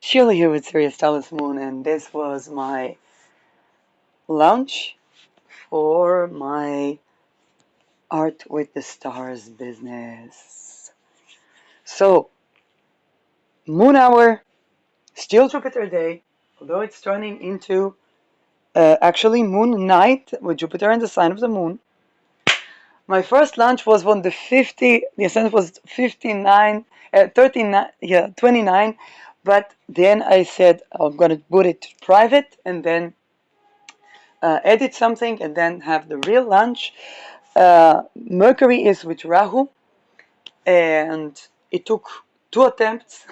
Sheila here with Sirius Talis Moon, and this was my launch for my Art with the Stars business. So, Moon Hour, still Jupiter Day, although it's turning into actually Moon Night with Jupiter in the sign of the Moon. My first launch was on the ascent was 59, 39, 29, but then I said I'm going to put it private and then edit something and then have the real launch. Mercury is with Rahu, and it took 2 attempts.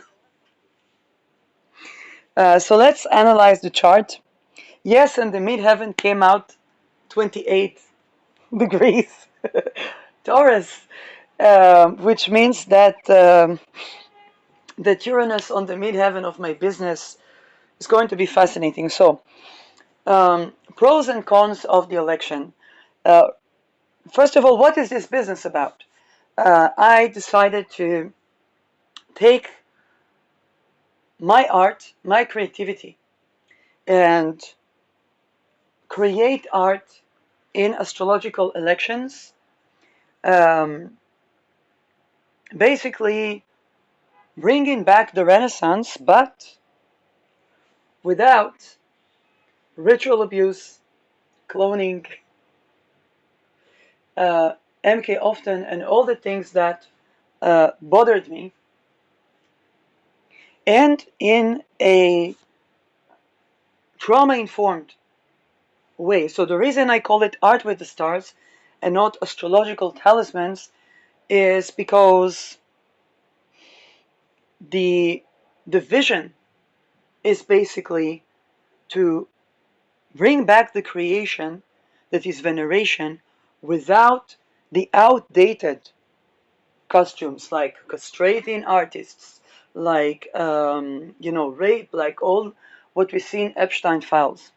So let's analyze the chart. Yes, and the midheaven came out 28 degrees Taurus, which means that Uranus on the midheaven of my business is going to be fascinating. So, pros and cons of the election. Uh, First of all, what is this business about? I decided to take my art, my creativity, and create art in astrological elections. Um, Basically, bringing back the Renaissance, but without ritual abuse, cloning, uh, MK often, and all the things that bothered me, and in a trauma informed way. So the reason I call it art with the stars and not astrological talismans is because the the vision is basically to bring back the creation that is veneration without the outdated costumes like castrating artists, like rape, like all what we see in Epstein files.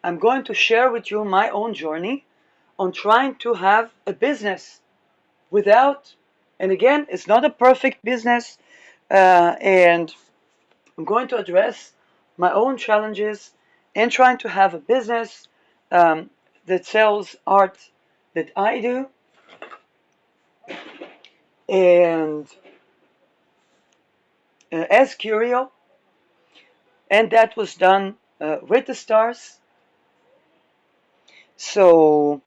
I'm going to share with you my own journey on trying to have a business without, and again, it's not a perfect business, and I'm going to address my own challenges in trying to have a business that sells art that I do, and as Curio, and that was done with the stars. So,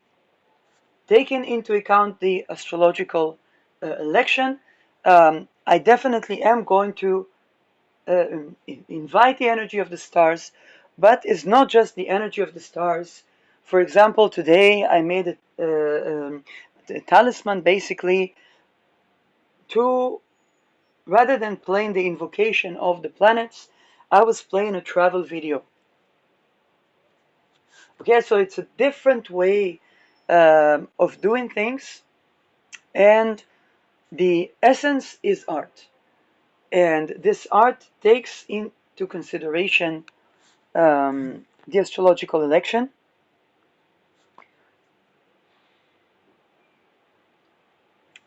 taking into account the astrological election, I definitely am going to invite the energy of the stars, but it's not just the energy of the stars. For example, today I made a talisman basically to, rather than playing the invocation of the planets, I was playing a travel video. Okay, so it's a different way of doing things, and the essence is art. And this art takes into consideration the astrological election,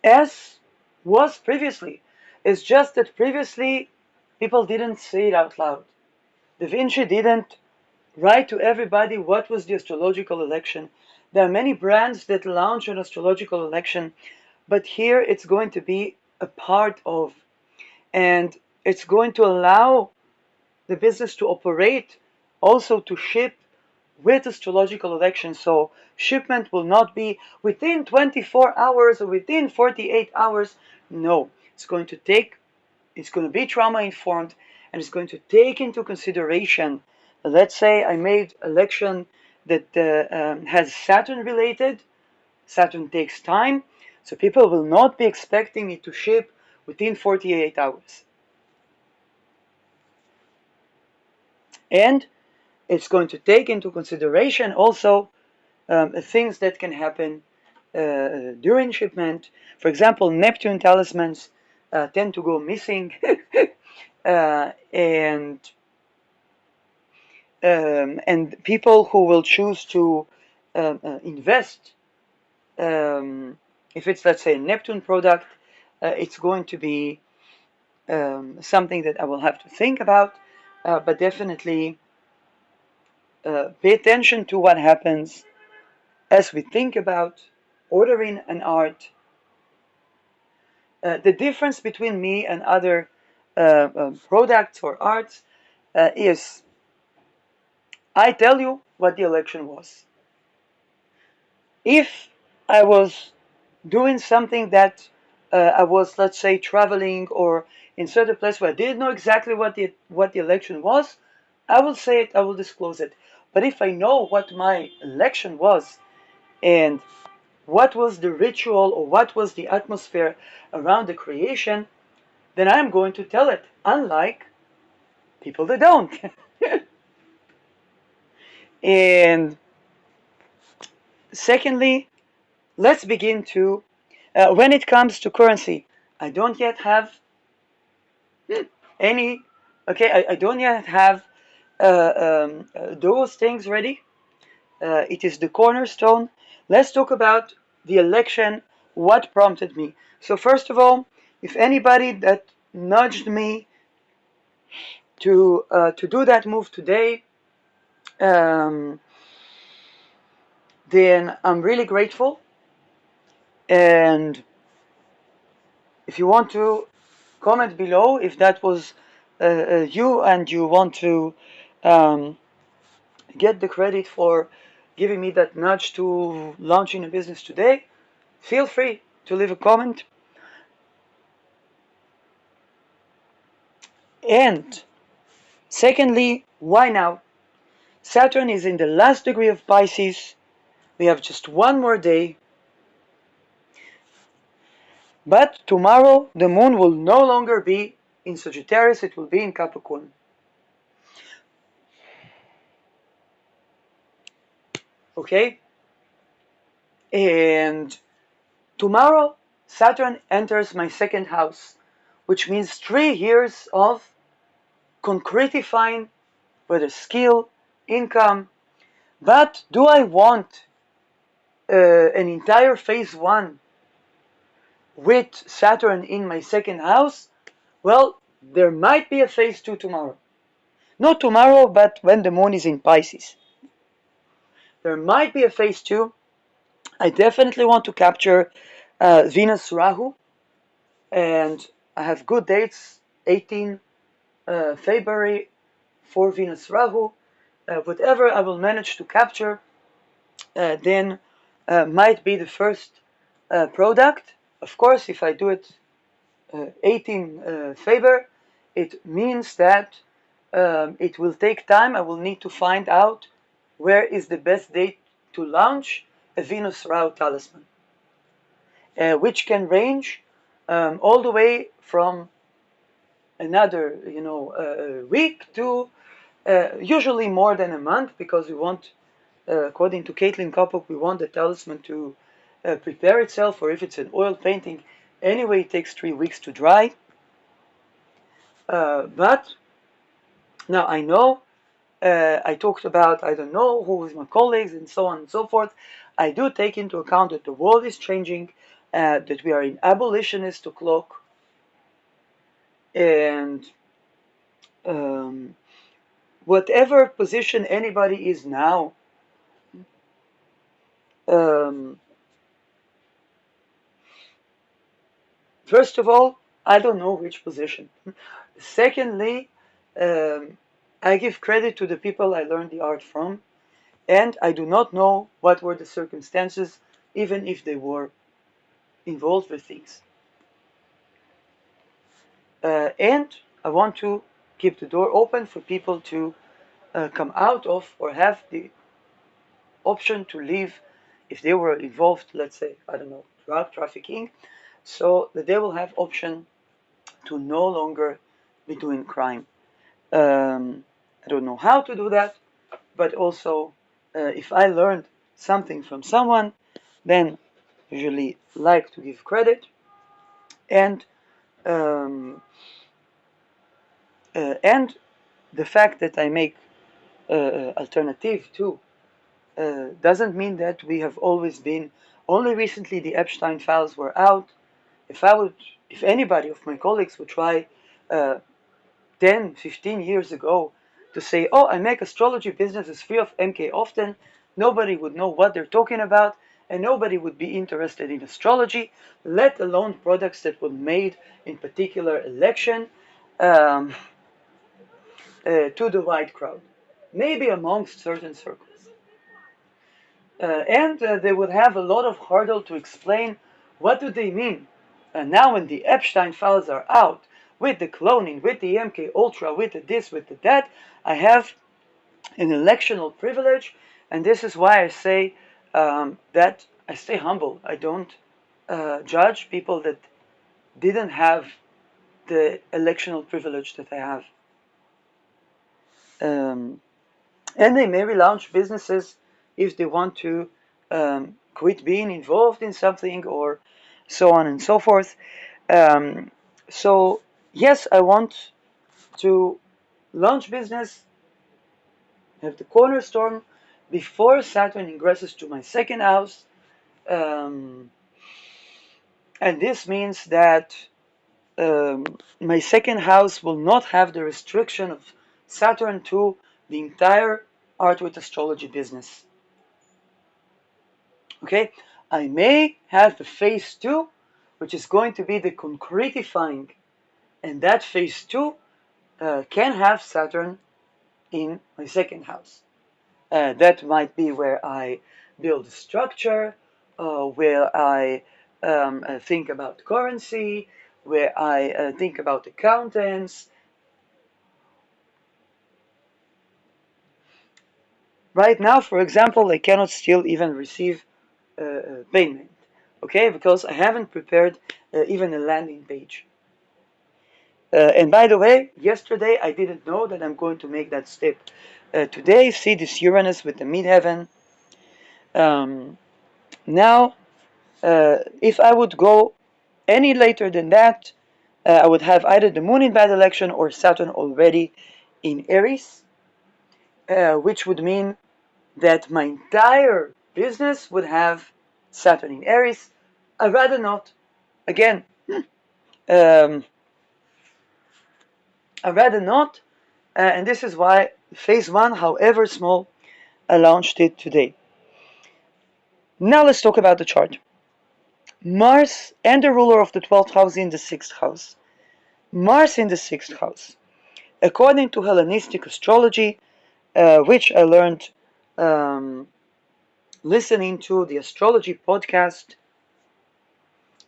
as was previously. It's just that previously people didn't say it out loud. Da Vinci didn't write to everybody what was the astrological election. There are many brands that launch an astrological election, but here it's going to be a part of, and it's going to allow the business to operate, also to ship with astrological elections. So shipment will not be within 24 hours or within 48 hours. No, it's going to be trauma informed, and it's going to take into consideration. Let's say I made election that has Saturn related. Saturn takes time, so people will not be expecting it to ship within 48 hours. And it's going to take into consideration also things that can happen during shipment. For example, Neptune talismans tend to go missing, and people who will choose to invest, if it's, let's say, a Neptune product, it's going to be something that I will have to think about, but definitely pay attention to what happens as we think about ordering an art. The difference between me and other products or arts is I tell you what the election was. If I was doing something that I was, let's say, traveling or in certain place where I didn't know exactly what the election was, I will say it, I will disclose it. But if I know what my election was and what was the ritual or what was the atmosphere around the creation, then I'm going to tell it, unlike people that don't. And secondly, let's begin to, when it comes to currency, I don't yet have any, okay, I don't yet have those things ready. It is the cornerstone. Let's talk about the election, what prompted me. So first of all, if anybody that nudged me to do that move today, um, then I'm really grateful. And if you want to comment below if that was you and you want to um, get the credit for giving me that nudge to launching a business today, feel free to leave a comment. And secondly, why now? Saturn is in the last degree of Pisces. We have just one more day. But tomorrow the moon will no longer be in Sagittarius, it will be in Capricorn. Okay? And tomorrow Saturn enters my second house, which means 3 years of concretifying whether skill, income. But do I want an entire phase 1 with Saturn in my second house? Well, there might be a phase 2 tomorrow. Not tomorrow, but when the moon is in Pisces. There might be a phase 2. I definitely want to capture Venus Rahu, and I have good dates, 18 February for Venus Rahu. Whatever I will manage to capture, then might be the first product. Of course, if I do it 18 February, it means that it will take time. I will need to find out where is the best date to launch a Venus Rahu talisman, which can range all the way from another, week to usually more than a month, because we want, according to Caitlin Kopok, we want the talisman to prepare itself, or if it's an oil painting, anyway, it takes 3 weeks to dry. But now I know, I talked about, I don't know who is my colleagues and so on and so forth. I do take into account that the world is changing, that we are in abolitionist clock, and whatever position anybody is now, um, first of all, I don't know which position. Secondly, I give credit to the people I learned the art from, and I do not know what were the circumstances, even if they were involved with things. And I want to keep the door open for people to come out of, or have the option to leave if they were involved, let's say, I don't know, drug trafficking, so that they will have option to no longer be doing crime. I don't know how to do that, but also if I learned something from someone, then usually like to give credit, and and the fact that I make alternative too doesn't mean that we have always been. Only recently the Epstein files were out. If anybody of my colleagues would try uh, 10, 15 years ago to say, oh, I make astrology businesses free of MK often, nobody would know what they're talking about, and nobody would be interested in astrology, let alone products that were made in particular election um, to the wide crowd, maybe amongst certain circles. And they would have a lot of hurdle to explain what do they mean. And now when the Epstein files are out, with the cloning, with the MK Ultra, with the this, with the that, I have an electional privilege, and this is why I say that I stay humble. I don't judge people that didn't have the electional privilege that I have. Um, and they may relaunch businesses if they want to quit being involved in something or so on and so forth. So yes, I want to launch business, have the cornerstone before Saturn ingresses to my second house, um, and this means that my second house will not have the restriction of Saturn to the entire Art with Astrology business. Okay, I may have the phase two, which is going to be the concretifying, and that phase two can have Saturn in my second house. That might be where I build a structure, where I think about currency, where I think about accountants. Right now, for example, I cannot still even receive payment, okay, because I haven't prepared even a landing page. And by the way, yesterday I didn't know that I'm going to make that step. Today, see this Uranus with the midheaven. Now, if I would go any later than that, I would have either the Moon in bad election or Saturn already in Aries, which would mean that my entire business would have Saturn in Aries. I'd rather not. Again, um, I'd rather not, and this is why phase one, however small, I launched it today. Now let's talk about the chart. Mars and the ruler of the 12th house in the 6th house. Mars in the 6th house. According to Hellenistic astrology, which I learned um, listening to the astrology podcast,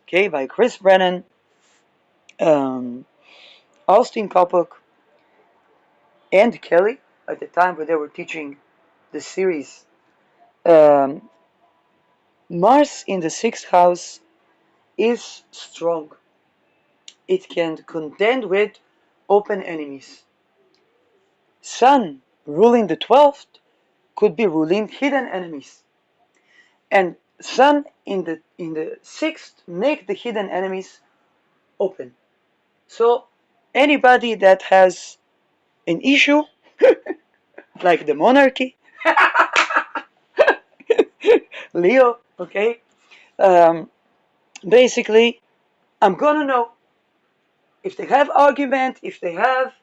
okay, by Chris Brennan, um, Austin Kopok, and Kelly at the time when they were teaching the series. Um, Mars in the 6th house is strong. It can contend with open enemies. Sun ruling the 12th could be ruling hidden enemies. And Sun in the 6th make the hidden enemies open. So anybody that has an issue, like the monarchy, Leo, okay, um, basically, I'm gonna know if they have argument, if they have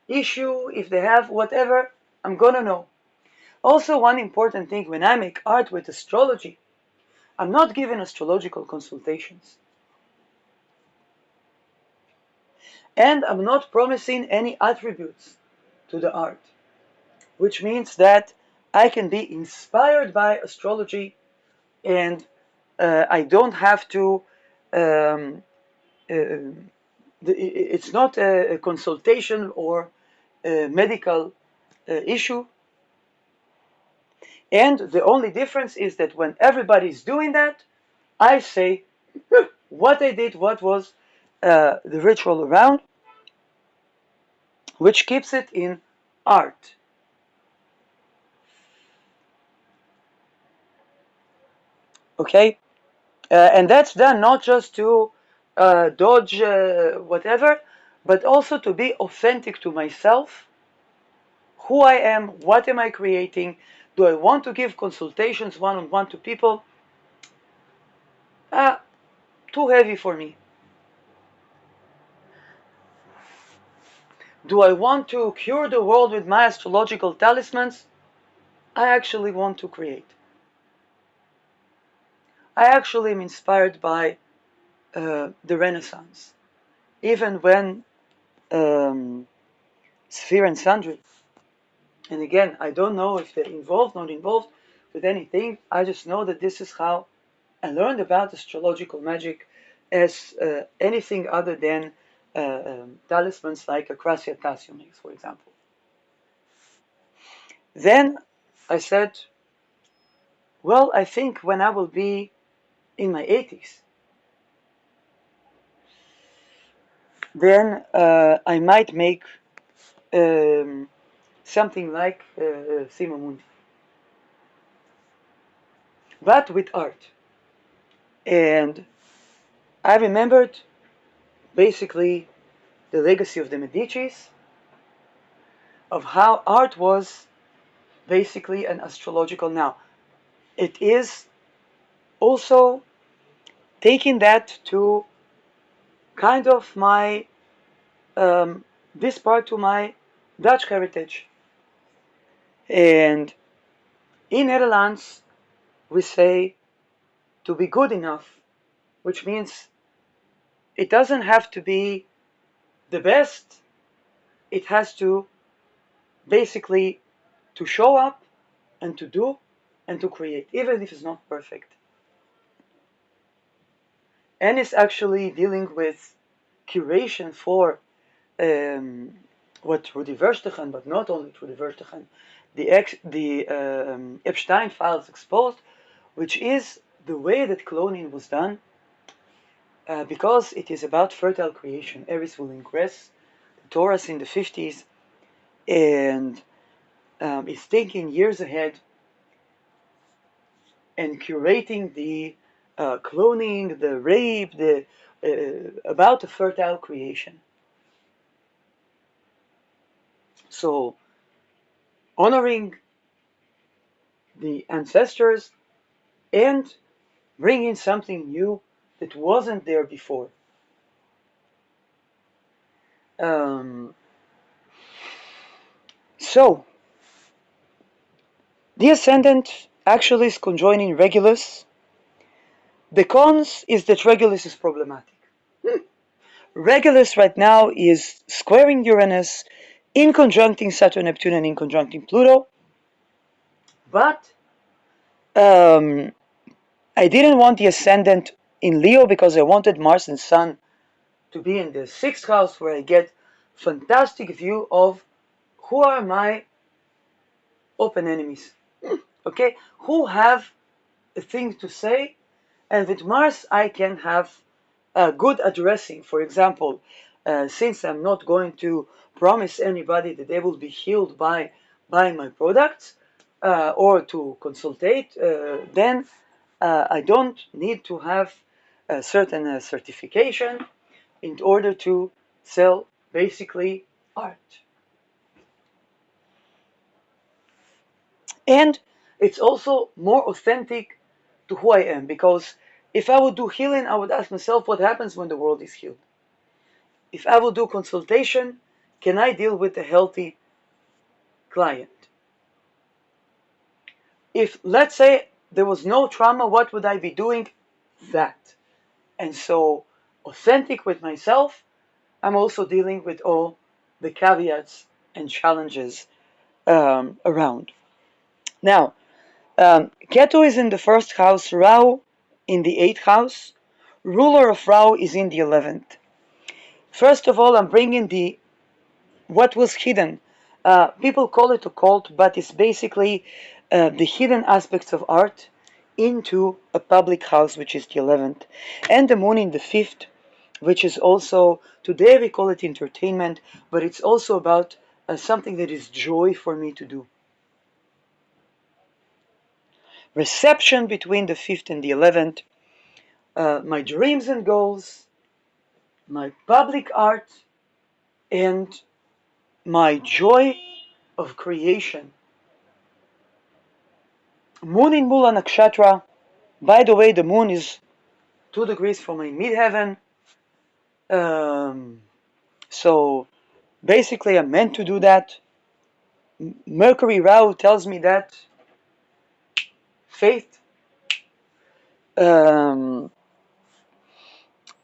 issue, if they have whatever, I'm gonna know. Also, one important thing when I make art with astrology, I'm not giving astrological consultations. And I'm not promising any attributes to the art, which means that I can be inspired by astrology and I don't have to, it's not a consultation or a medical issue. And the only difference is that when everybody's doing that, I say what I did, what was the ritual around, which keeps it in art. Okay? And that's done not just to dodge whatever, but also to be authentic to myself, who I am, what am I creating, do I want to give consultations one-on-one to people? Too heavy for me. Do I want to cure the world with my astrological talismans? I actually want to create. I actually am inspired by the Renaissance. Even when Sphere and Sandry, and again, I don't know if they're involved, not involved with anything. I just know that this is how I learned about astrological magic as anything other than talismans like Akrasia Tasio makes, for example. Then I said, well, I think when I will be in my 80s, then I might make um, something like Thema Mundi, but with art. And I remembered basically the legacy of the Medicis, of how art was basically an astrological. Now, it is also taking that to kind of my this part to my Dutch heritage. And in Netherlands, we say to be good enough, which means it doesn't have to be the best. It has to basically to show up and to do and to create, even if it's not perfect. And it's actually dealing with curation for what Rudi Verstegen, but not only Rudi Verstegen, the Epstein files exposed, which is the way that cloning was done, because it is about fertile creation. Eris will ingress the Taurus in the 50s, and is thinking years ahead and curating the cloning, the rape, the about the fertile creation. So honoring the ancestors and bringing something new that wasn't there before. Um, so the ascendant actually is conjoining Regulus. The cons is that Regulus is problematic. Regulus right now is squaring Uranus, in conjuncting Saturn, Neptune, and in conjuncting Pluto. But I didn't want the ascendant in Leo because I wanted Mars and Sun to be in the sixth house, where I get fantastic view of who are my open enemies. Okay, who have a thing to say, and with Mars I can have a good addressing. For example, since I'm not going to promise anybody that they will be healed by buying my products or to consultate, then I don't need to have a certain certification in order to sell basically art. And it's also more authentic to who I am, because if I would do healing, I would ask myself what happens when the world is healed. If I would do consultation, can I deal with a healthy client? If, let's say, there was no trauma, what would I be doing? That. And so, authentic with myself, I'm also dealing with all the caveats and challenges around. Now, Ketu is in the first house, Rahu in the 8th house, ruler of Rahu is in the 11th. First of all, I'm bringing the what was hidden. People call it occult, but it's basically the hidden aspects of art into a public house, which is the 11th, and the moon in the 5th, which is also, today we call it entertainment, but it's also about something that is joy for me to do. Reception between the 5th and the 11th, my dreams and goals, my public art, and my joy of creation. Moon in Mula Nakshatra. By the way, the moon is 2 degrees from my midheaven. So basically I'm meant to do that. Mercury Rahu tells me that faith. Um,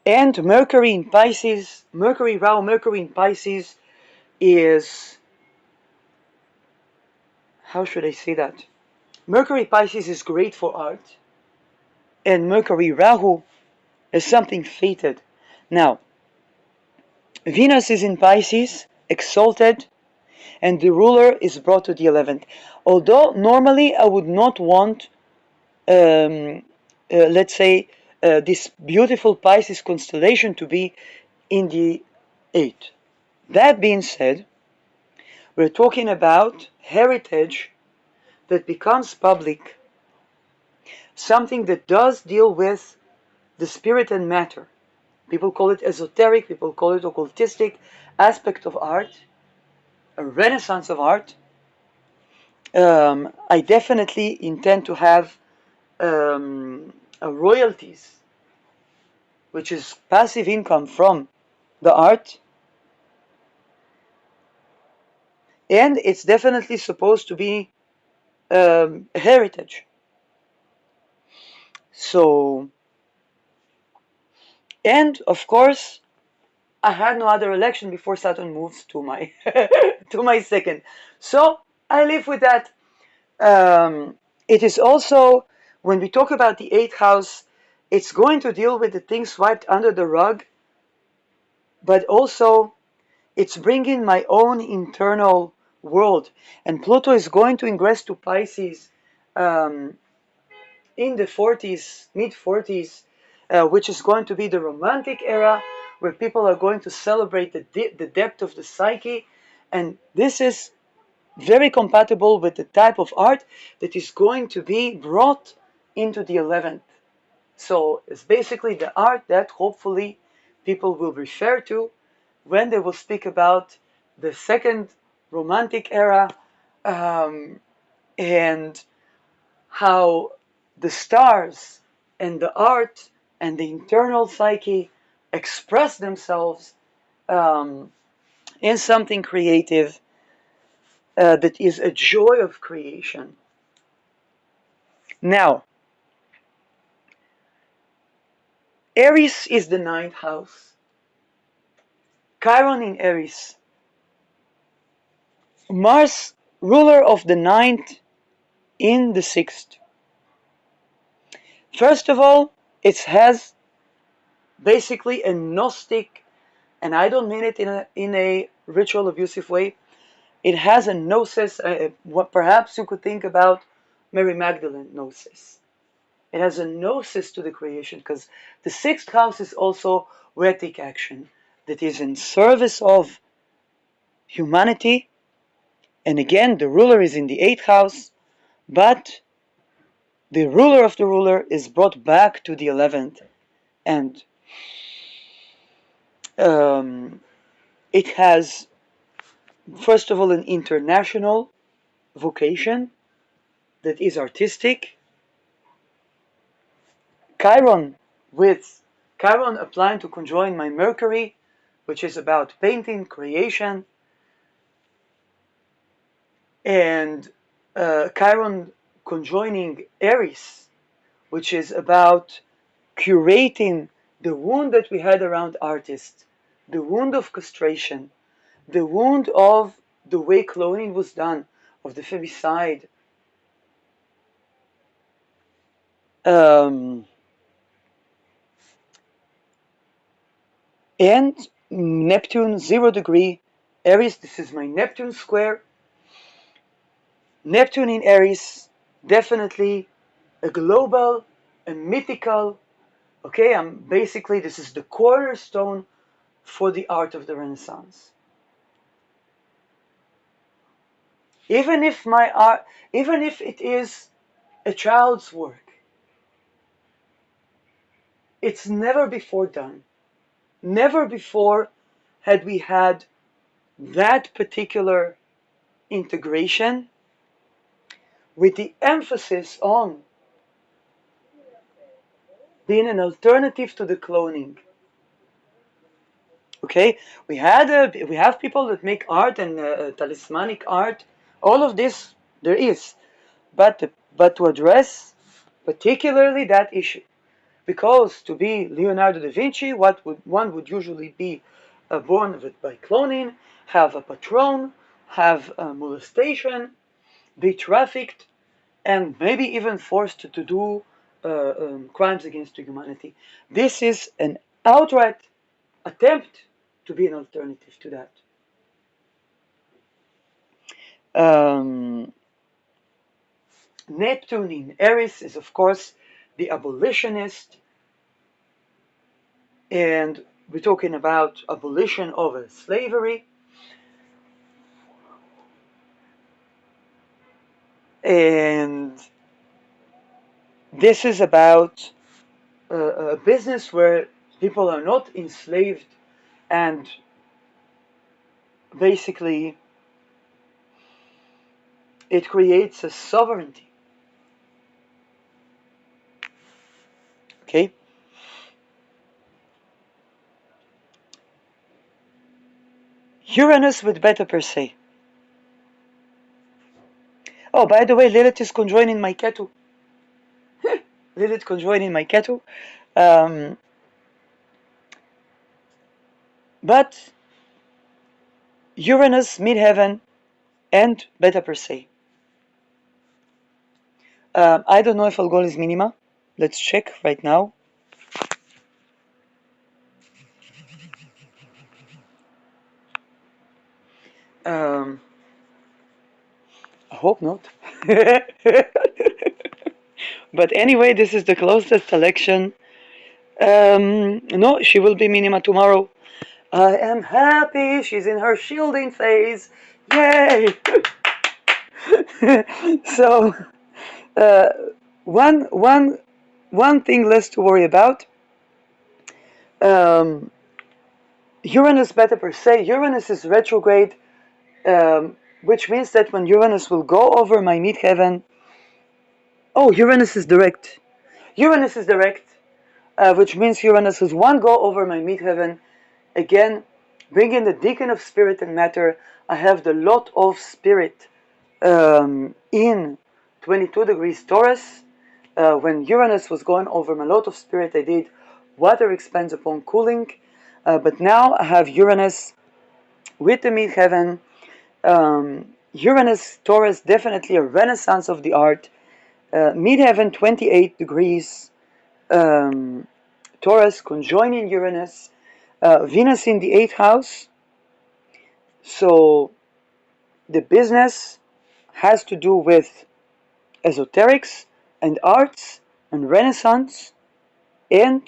and Mercury in Pisces, Mercury Rahu, Mercury in Pisces is, how should I say that? Mercury Pisces is great for art, and Mercury Rahu is something fated. Now, Venus is in Pisces, exalted, and the ruler is brought to the 11th. Although normally I would not want, let's say, this beautiful Pisces constellation to be in the 8th. That being said, we're talking about heritage that becomes public, something that does deal with the spirit and matter. People call it esoteric, people call it occultistic aspect of art, a renaissance of art. I definitely intend to have royalties, which is passive income from the art, and it's definitely supposed to be heritage. So, and of course, I had no other election before Saturn moves to my to my second. So I live with that. It is also, when we talk about the eighth house, it's going to deal with the things swiped under the rug, but also it's bringing my own internal world. And Pluto is going to ingress to Pisces um, in the 40s, mid 40s, which is going to be the romantic era where people are going to celebrate the depth of the psyche. And this is very compatible with the type of art that is going to be brought into the 11th. So it's basically the art that hopefully people will refer to when they will speak about the second romantic era, um, and how the stars and the art and the internal psyche express themselves um, in something creative that is a joy of creation. Now, Aries is the ninth house. Chiron in Aries. Mars, ruler of the ninth in the sixth. First of all, it has basically a Gnostic, and I don't mean it in a ritual abusive way. It has a gnosis. What perhaps you could think about Mary Magdalene gnosis. It has a gnosis to the creation because the sixth house is also poetic action that is in service of humanity. And again, the ruler is in the eighth house, but the ruler of the ruler is brought back to the 11th. And it has, first of all, an international vocation that is artistic. Chiron, with Chiron applying to conjoin my Mercury, which is about painting, creation, and Chiron conjoining Aries, which is about curating the wound that we had around artists, the wound of castration, the wound of the way cloning was done, of the femicide. Um, and Neptune, 0 degree, Aries, this is my Neptune square. Neptune in Aries, definitely a global, a mythical, okay, basically, this is the cornerstone for the art of the Renaissance. Even if my art, even if it is a child's work, it's never before done. Never before had we had that particular integration with the emphasis on being an alternative to the cloning. Okay, we have people that make art and talismanic art. All of this there is, but to address particularly that issue, because to be Leonardo da Vinci, one would usually be born by cloning, have a patron, have molestation, be trafficked, and maybe even forced to do crimes against humanity. This is an outright attempt to be an alternative to that. Um, Neptune in Aries is, of course, the abolitionist, and we're talking about abolition of slavery. And this is about a business where people are not enslaved, and basically it creates a sovereignty. Okay? Uranus with Beta Persei. Oh, by the way, Lilith is conjoining my Ketu. Lilith conjoining my Ketu. Um, but Uranus, midheaven, and Beta Persei. I don't know if Algol is minima. Let's check right now. Um, I hope not. But anyway, this is the closest selection. No, she will be minima tomorrow. I am happy she's in her shielding phase. Yay! So, uh, one, one, one thing less to worry about. Um, Uranus Beta Persei. Uranus is retrograde, which means that when Uranus will go over my midheaven. Oh, Uranus is direct. Uranus is direct, which means Uranus is one go over my midheaven. Again, bringing the deacon of spirit and matter. I have the lot of spirit in 22 degrees Taurus. When Uranus was going over my lot of spirit, I did water expands upon cooling. But now I have Uranus with the midheaven. Uranus, Taurus, definitely a renaissance of the art. Midheaven, 28 degrees. Taurus conjoining Uranus. Venus in the 8th house. So the business has to do with esoterics and arts and renaissance, and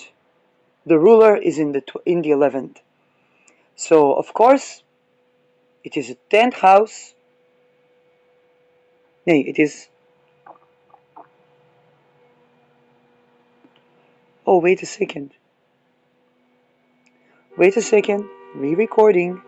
the ruler is in the 11th. So of course it is a 10th house. Nay, it is. Oh, wait a second. Wait a second. Re-recording.